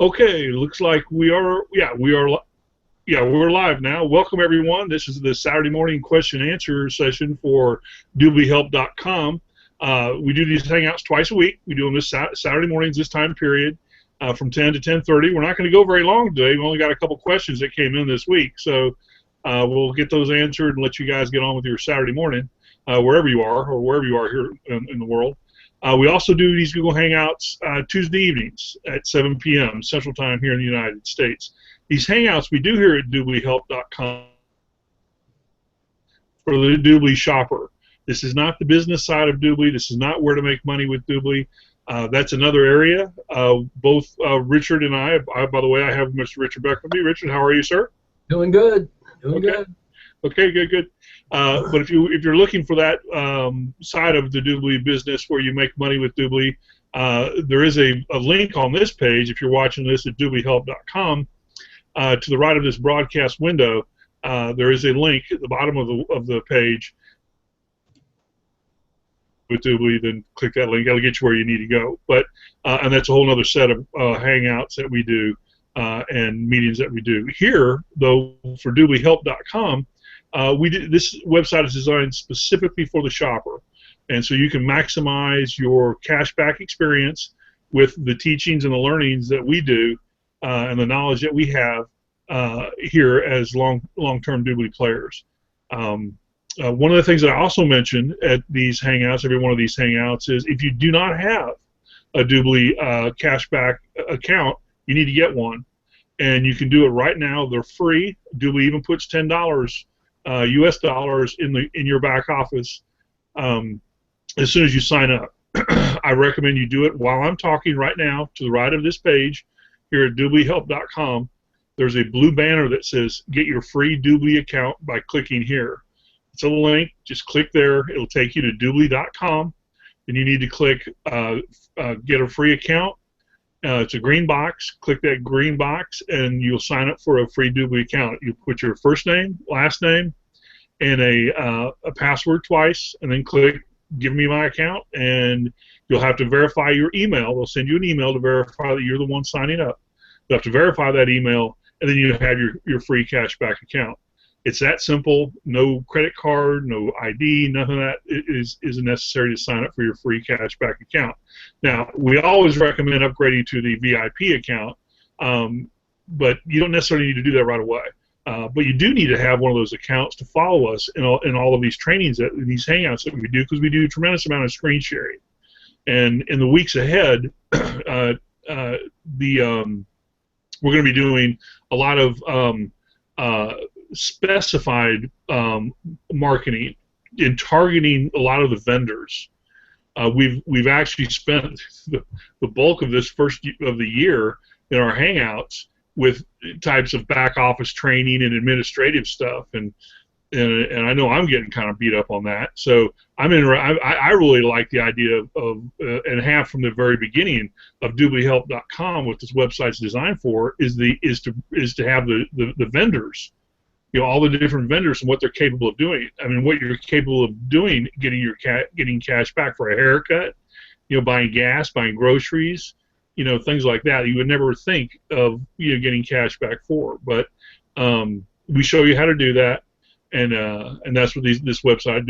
Okay, looks like we're live now. Welcome everyone. This is the Saturday morning question and answer session for DubLiHelp.com. We do these hangouts twice a week. We do them this Saturday mornings, this time period, from 10 to 10:30. We're not going to go very long today. We only got a couple questions that came in this week, so we'll get those answered and let you guys get on with your Saturday morning, wherever you are here in the world. We also do these Google Hangouts Tuesday evenings at 7 p.m. Central Time here in the United States. These Hangouts we do here at DubLiHelp.com for the Dubli shopper. This is not the business side of Dubli. This is not where to make money with Dubli. That's another area. Both Richard and I, by the way, I have Mr. Richard Beck with me. Richard, how are you, sir? Doing good. Doing good. Okay, good. But if you're looking for that side of the Dubli business where you make money with Dubli, there is a link on this page. If you're watching this at DubLiHelp.com, to the right of this broadcast window, there is a link at the bottom of the page with Dubli. Then click that link. That'll get you where you need to go. But and that's a whole other set of hangouts that we do and meetings that we do here. Though for DubLiHelp.com. This website is designed specifically for the shopper, and so you can maximize your cashback experience with the teachings and the learnings that we do and the knowledge that we have here as long-term Dubli players. One of the things that I also mentioned at these Hangouts, every one of these Hangouts, is if you do not have a Dubli cashback account, you need to get one, and you can do it right now. They're free. Dubli even puts $10 US dollars in your back office as soon as you sign up. I recommend you do it while I'm talking right now. To the right of this page here at DubLiHelp.com, there's a blue banner that says get your free Dubli account by clicking here. It's a link. Just click there. It'll take you to Dubli.com. Then you need to click get a free account. It's a green box. Click that green box, and you'll sign up for a free Dubli account. You put your first name, last name, and a password twice, and then click Give me my account, and you'll have to verify your email. They'll send you an email to verify that you're the one signing up. You'll have to verify that email, and then you have your free cashback account. It's that simple. No credit card, no ID, nothing of that isn't necessary to sign up for your free cashback account. Now, we always recommend upgrading to the VIP account, but you don't necessarily need to do that right away. But you do need to have one of those accounts to follow us in all of these trainings, these Hangouts that we do, because we do a tremendous amount of screen sharing. And in the weeks ahead, we're going to be doing a lot of specified marketing in targeting a lot of the vendors. We've actually spent the bulk of this first of the year in our Hangouts with types of back office training and administrative stuff, and I know I'm getting kind of beat up on that. So I really like the idea of and have from the very beginning of DubLiHelp.com, what this website's designed for, is to have the vendors, all the different vendors and what they're capable of doing. I mean, what you're capable of doing, getting cash back for a haircut, buying gas, buying groceries, things like that you would never think of getting cash back for. But we show you how to do that, and that's what this website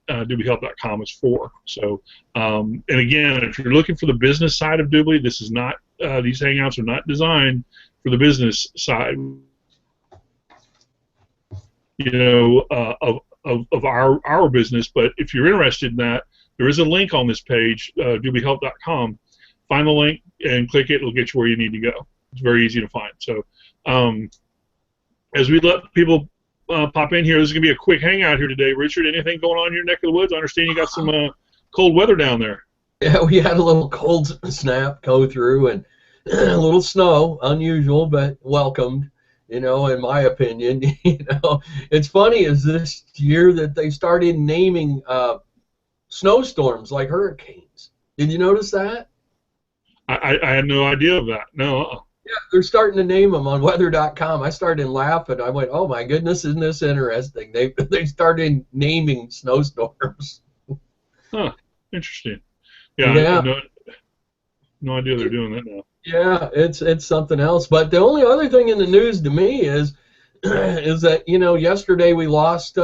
DubLiHelp.com is for. So and again, if you're looking for the business side of Dubli, this is not these Hangouts are not designed for the business side of our business. But if you're interested in that, there is a link on this page, DubLiHelp.com. Find the link and click it. It'll get you where you need to go. It's very easy to find. So as we let people pop in here, this is going to be a quick hangout here today. Richard, anything going on in your neck of the woods? I understand you got some cold weather down there. Yeah, we had a little cold snap go through and a little snow, unusual, but welcomed, in my opinion. It's funny is this year that they started naming snowstorms like hurricanes. Did you notice that? I had no idea of that. No. Yeah, they're starting to name them on weather.com. I started laughing. I went, oh my goodness, isn't this interesting? They started naming snowstorms. Huh, interesting. Yeah. I had no idea they're doing that now. Yeah, it's something else. But the only other thing in the news to me is is that yesterday we lost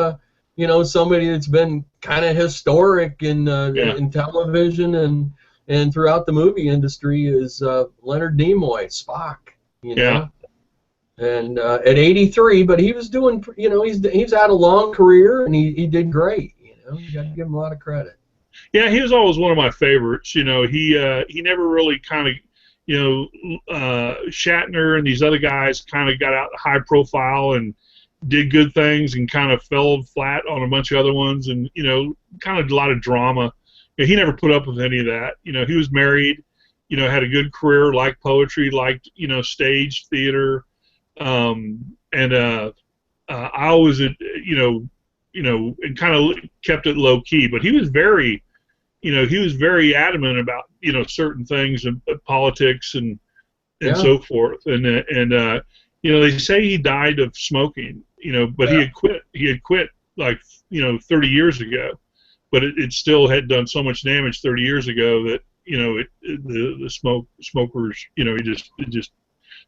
somebody that's been kind of historic Yeah, in television and throughout the movie industry is Leonard Nimoy, Spock. You yeah. know, and at 83, but he was doing he's had a long career and he did great. You got to give him a lot of credit. Yeah, he was always one of my favorites. He never really kind of, Shatner and these other guys kind of got out high profile and did good things and kind of fell flat on a bunch of other ones, and kind of a lot of drama. He never put up with any of that. He was married, had a good career, liked poetry, liked stage theater, and I always and kind of kept it low key, but he was very adamant about certain things and politics and Yeah, so forth. And they say he died of smoking, but yeah, he had quit like 30 years ago, but it still had done so much damage 30 years ago that the smokers, it just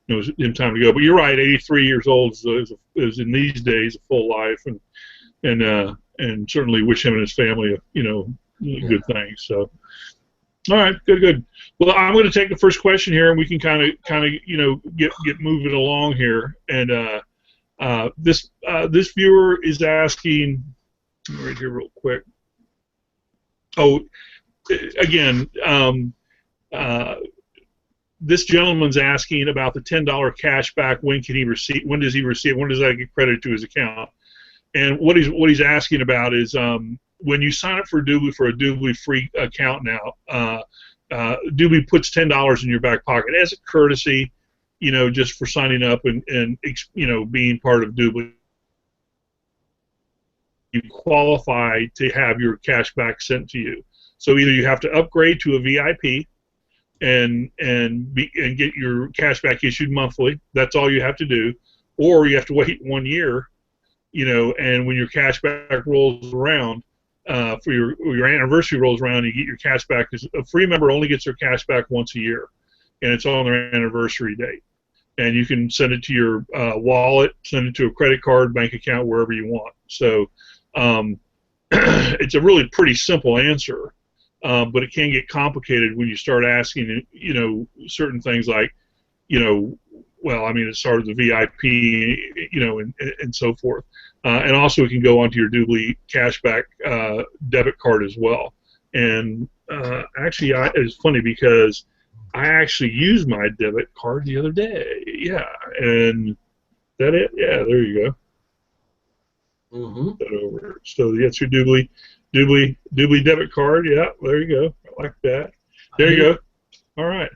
it was in time to go. But you're right, 83 years old is in these days a full life, and certainly wish him and his family yeah. good things. So, all right, good. Well, I'm going to take the first question here, and we can kind of get moving along here. And this viewer is asking right here real quick. Oh, again, this gentleman's asking about the $10 cash back. When can he receive? When does he receive? When does that get credited to his account? And what he's asking about is when you sign up for Dubli for a Dubli free account now, Dubli puts $10 in your back pocket as a courtesy, just for signing up and being part of Dubli. You qualify to have your cash back sent to you. So either you have to upgrade to a VIP and get your cash back issued monthly. That's all you have to do, or you have to wait 1 year. And when your cash back rolls around, for your anniversary rolls around, you get your cash back. Because a free member only gets their cash back once a year, and it's on their anniversary date. And you can send it to your wallet, send it to a credit card, bank account, wherever you want. So it's a really pretty simple answer, but it can get complicated when you start asking, certain things like, well, I mean, it started the VIP, and so forth. And also it can go onto your Dubli cashback debit card as well. And actually, it's funny because I actually used my debit card the other day. Yeah, and that it? Yeah, there you go. Mm-hmm. That over. So that's your Dubli debit card. Yeah, there you go. I like that. There you go. All right.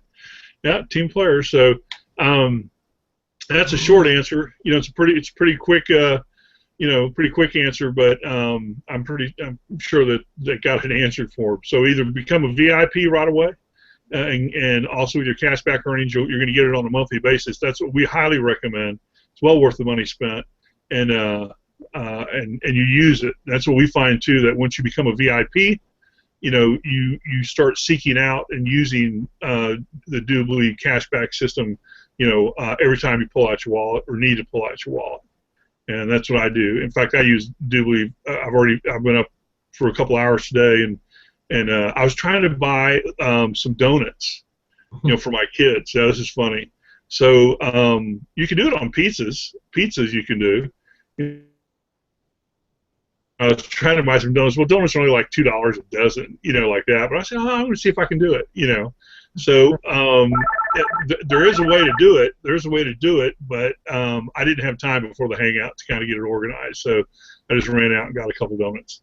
Yeah, team player. So that's a short answer. It's pretty quick. Pretty quick answer, but I'm sure that got it answered for him. So either become a VIP right away, and also with your cashback earnings, you're going to get it on a monthly basis. That's what we highly recommend. It's well worth the money spent, and you use it. That's what we find too. That once you become a VIP, you start seeking out and using the Dubli cashback system. Every time you pull out your wallet or need to pull out your wallet. And that's what I do. In fact, I use Dubli. I've been up for a couple hours today, and I was trying to buy some donuts, for my kids. Yeah, this is funny. So you can do it on pizzas. Pizzas you can do. I was trying to buy some donuts. Well, donuts are only like $2 a dozen, like that. But I said, I'm going to see if I can do it, So there is a way to do it. There's a way to do it, but I didn't have time before the hangout to kind of get it organized. So I just ran out and got a couple donuts,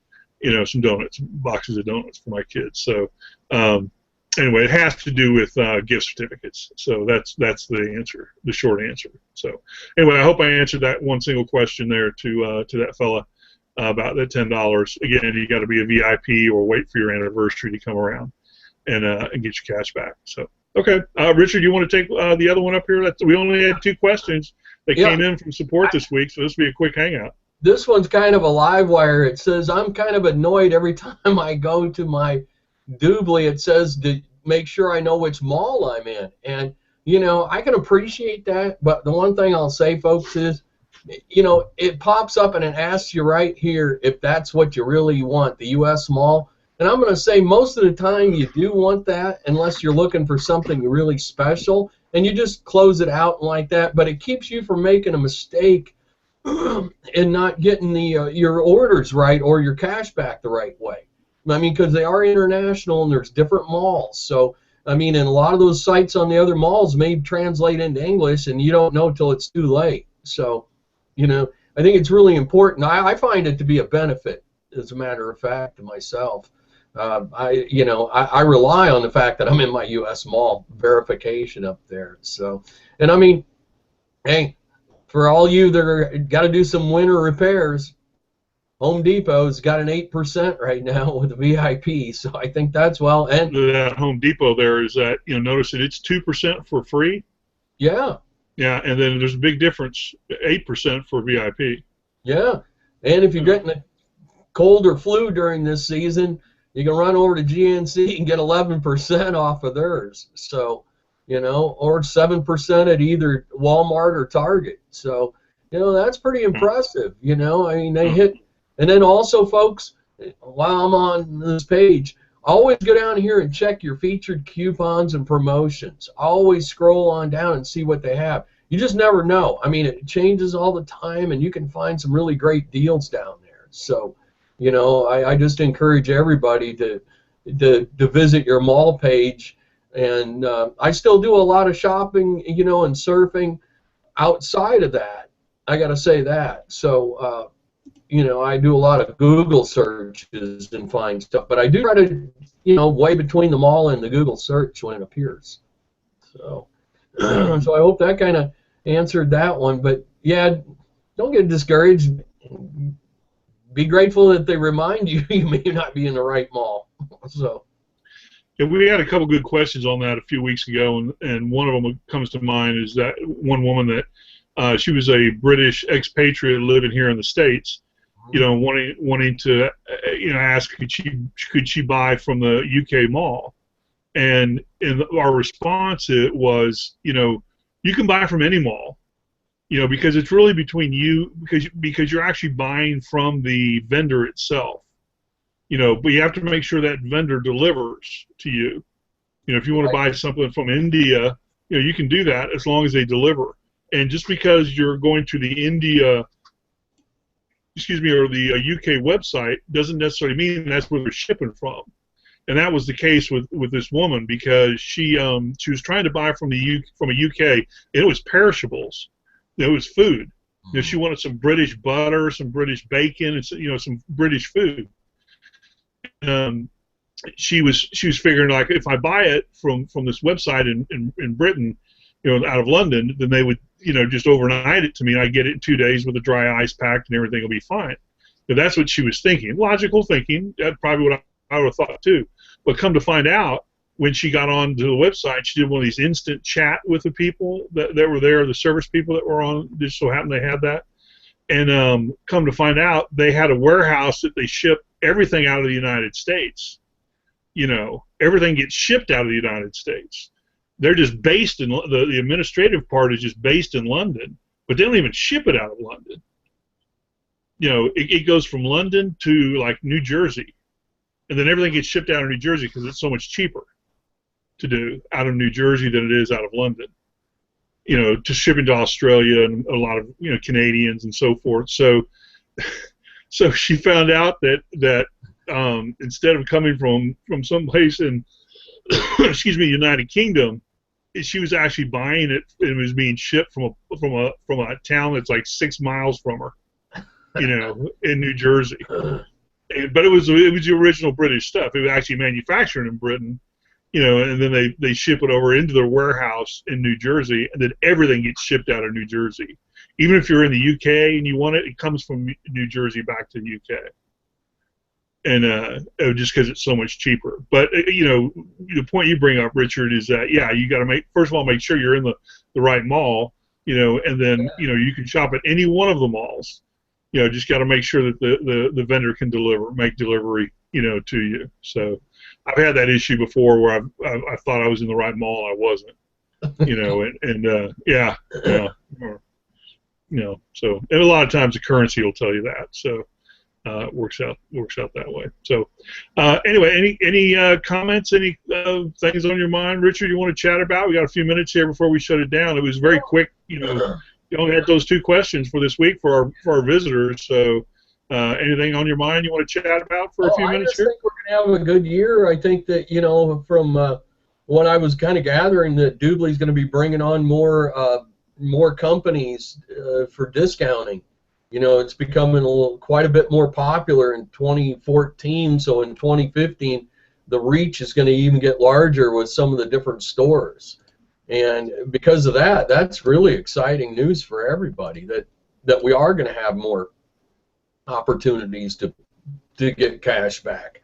some donuts, boxes of donuts for my kids. So anyway, it has to do with gift certificates. So that's the answer, the short answer. So anyway, I hope I answered that one single question there to that fella about that $10. Again, you got to be a VIP or wait for your anniversary to come around and get your cash back. So. Okay, Richard, you want to take the other one up here? We only had 2 questions that came in from support this week, so this will be a quick hangout. This one's kind of a live wire. It says, I'm kind of annoyed every time I go to my Dubli. It says to make sure I know which mall I'm in. And you know, I can appreciate that, but the one thing I'll say, folks, is, you know, it pops up and it asks you right here if that's what you really want, the U.S. Mall. And I'm going to say most of the time you do want that, unless you're looking for something really special, and you just close it out like that. But it keeps you from making a mistake and not getting the your orders right or your cash back the right way. I mean, because they are international and there's different malls. So, I mean, and a lot of those sites on the other malls may translate into English, and you don't know till it's too late. So, you know, I think it's really important. I find it to be a benefit, as a matter of fact, to myself. I rely on the fact that I'm in my U.S. Mall verification up there. So, and I mean, hey, for all you that are got to do some winter repairs, Home Depot's got an 8% right now with the VIP. So I think that's well. And that Home Depot there is that, you know, notice that it's 2% for free. Yeah. Yeah, and then there's a big difference, 8% for VIP. Yeah, and if you're getting a cold or flu during this season, you can run over to GNC and get 11% off of theirs. So, you know, or 7% at either Walmart or Target. So, you know, that's pretty impressive. You know, I mean, they hit. And then also, folks, while I'm on this page, always go down here and check your featured coupons and promotions. Always scroll on down and see what they have. You just never know. I mean, it changes all the time, and you can find some really great deals down there. So, you know, I just encourage everybody to visit your mall page. And I still do a lot of shopping, you know, and surfing outside of that. I got to say that. So, you know, I do a lot of Google searches and find stuff, but I do try to, you know, way between the mall and the Google search when it appears. So, so I hope that kind of answered that one. But yeah, don't get discouraged. Be grateful that they remind you you may not be in the right mall. So. Yeah, we had a couple good questions on that a few weeks ago, and one of them that comes to mind is that one woman that she was a British expatriate living here in the States, you know, wanting to, you know, ask could she buy from the UK mall, and our response was, you know, you can buy from any mall, you know, because it's really between you, because you're actually buying from the vendor itself, you know, but you have to make sure that vendor delivers to you. You know, if you want to buy something from India, you know, you can do that as long as they deliver. And just because you're going to the India, or the UK website doesn't necessarily mean that's where they're shipping from. And that was the case with this woman, because she was trying to buy from a UK, and it was perishables. It was food. You know, she wanted some British butter, some British bacon, and, you know, some British food. She was figuring, like, if I buy it from this website in Britain, you know, out of London, then they would, you know, just overnight it to me, and I get it in 2 days with a dry ice pack, and everything will be fine. So that's what she was thinking. Logical thinking. That's probably what I would have thought too. But come to find out, when she got onto the website, she did one of these instant chat with the people that were there, the service people that were on. Just so happened they had that. And come to find out, they had a warehouse that they ship everything out of the United States. You know, everything gets shipped out of the United States. They're just based in the administrative part is just based in London, but they don't even ship it out of London. You know, it goes from London to like New Jersey, and then everything gets shipped out of New Jersey because it's so much cheaper to do out of New Jersey than it is out of London. You know, to ship into Australia and a lot of, you know, Canadians and so forth. So she found out that instead of coming from someplace in excuse me, United Kingdom, she was actually buying it, and it was being shipped from a town that's like 6 miles from her, you know, in New Jersey. But it was the original British stuff. It was actually manufactured in Britain, you know, and then they ship it over into their warehouse in New Jersey, and then everything gets shipped out of New Jersey. Even if you're in the UK and you want it, it comes from New Jersey back to the UK. And just because it's so much cheaper. But, you know, the point you bring up, Richard, is that, yeah, you got to first of all, make sure you're in the right mall, you know, and then, you know, you can shop at any one of the malls. You know, just got to make sure that the vendor can make delivery, you know, to you. So I've had that issue before where I thought I was in the right mall, I wasn't. Yeah, yeah, or, so, and a lot of times the currency will tell you that. So it works out that way. So anyway, any comments, any things on your mind, Richard, you want to chat about? We got a few minutes here before we shut it down. It was very quick. You only had those 2 questions for this week for our visitors. So anything on your mind you want to chat about for a few minutes here? I just think we're going to have a good year. I think that, from what I was kind of gathering, that Dubli's going to be bringing on more companies for discounting. It's becoming quite a bit more popular in 2014, so in 2015 the reach is going to even get larger with some of the different stores. And because of that, that's really exciting news for everybody, that we are going to have more opportunities to get cash back.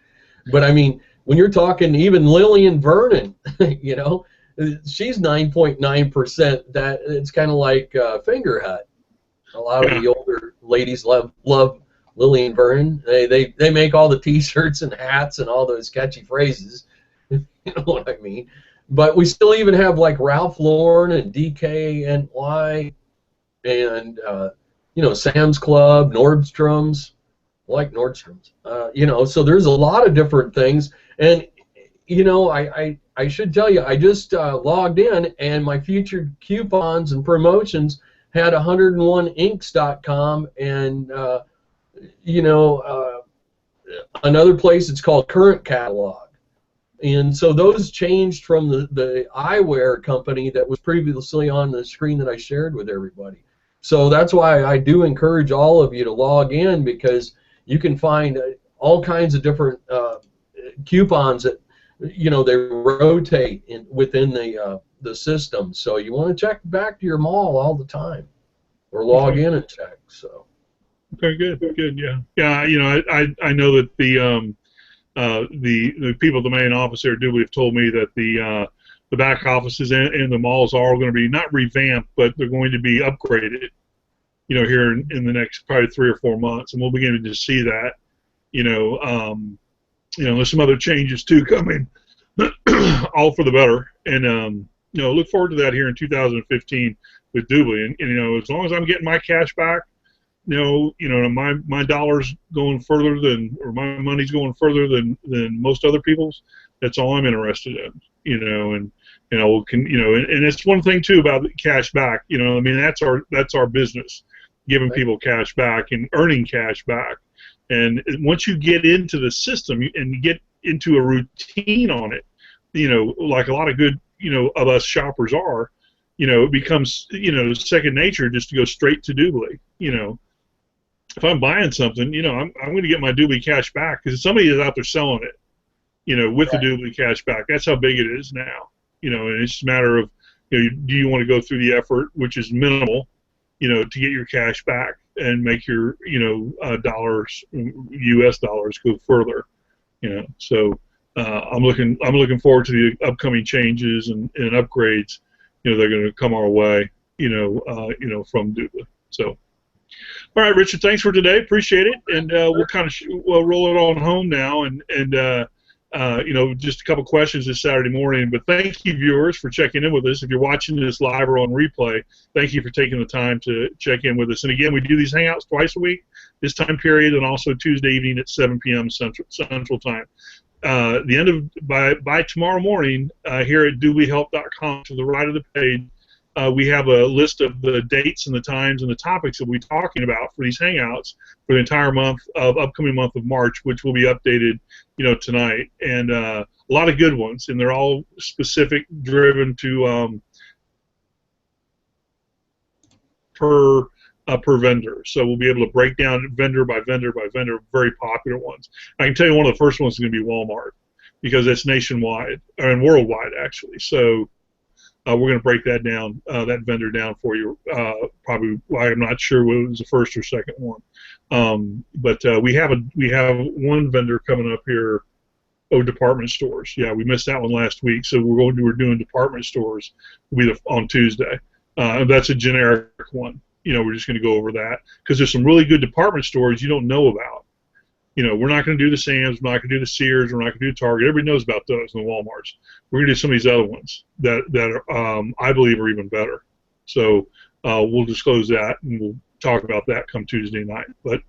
But I mean, when you're talking even Lillian Vernon, she's 9.9%. That it's kind of like Finger Hut. A lot of the older ladies love Lillian Vernon. They make all the T-shirts and hats and all those catchy phrases. You know what I mean? But we still even have like Ralph Lauren and DKNY and Sam's Club, Nordstrom's. I like Nordstrom's. So there's a lot of different things. And I should tell you, I just logged in, and my featured coupons and promotions had 101inks.com and another place it's called Current Catalog. And so those changed from the eyewear company that was previously on the screen that I shared with everybody. So that's why I do encourage all of you to log in, because you can find all kinds of different coupons that they rotate within the system. So you want to check back to your mall all the time, or log in and check. So. Okay, good, yeah. I know that the people at the main office there, Dubli, have told me that the back offices and the malls are all going to be not revamped, but they're going to be upgraded. Here in the next probably 3 or 4 months, and we'll begin to see that. There's some other changes too coming, all for the better. And look forward to that here in 2015 with Dubli. And as long as I'm getting my cash back, my dollars going further than, or my money's going further than most other people's. That's all I'm interested in. And it's one thing too about cash back. That's our business, giving people cash back and earning cash back. And once you get into the system and you get into a routine on it, like a lot of good, of us shoppers are, it becomes, second nature just to go straight to Dubli. If I'm buying something, I'm going to get my Dubli cash back, because somebody is out there selling it, with the Dubli cash back. That's how big it is now. And it's just a matter of, do you want to go through the effort, which is minimal, to get your cash back and make your, dollars, U.S. dollars, go further. So I'm looking forward to the upcoming changes and upgrades. They're going to come our way. From Dubli. So. All right, Richard, thanks for today. Appreciate it. And we'll roll it on home now. And just a couple questions this Saturday morning. But thank you, viewers, for checking in with us. If you're watching this live or on replay, thank you for taking the time to check in with us. And again, we do these hangouts twice a week, this time period, and also Tuesday evening at 7 p.m. Central Time. By tomorrow morning, here at DubLiHelp.com, to the right of the page, we have a list of the dates and the times and the topics that we'll be talking about for these hangouts for the entire upcoming month of March, which will be updated, tonight. And a lot of good ones, and they're all specific, driven to per vendor. So we'll be able to break down vendor by vendor by vendor, very popular ones. I can tell you one of the first ones is going to be Walmart, because it's nationwide, and worldwide, actually. So we're going to break that down, that vendor down for you. Probably, I'm not sure whether it was the first or second one, but we have one vendor coming up here. Oh, department stores. Yeah, we missed that one last week, so we're doing department stores. Will be on Tuesday. That's a generic one. We're just going to go over that, because there's some really good department stores you don't know about. we're not going to do the Sam's, we're not going to do the Sears, we're not going to do Target. Everybody knows about those and the Walmarts. We're going to do some of these other ones that I believe are even better. So we'll disclose that, and we'll talk about that come Tuesday night. But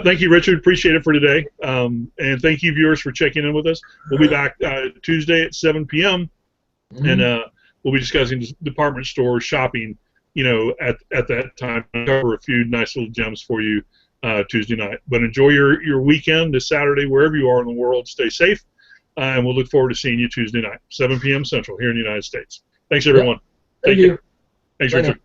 thank you, Richard. Appreciate it for today. And thank you, viewers, for checking in with us. We'll be back Tuesday at 7 p.m. And we'll be discussing department store shopping, at that time. I'll cover a few nice little gems for you Tuesday night. But enjoy your weekend this Saturday, wherever you are in the world. Stay safe, and we'll look forward to seeing you Tuesday night, 7 p.m. Central, here in the United States. Thanks, everyone. Thank you. Thanks, Richard.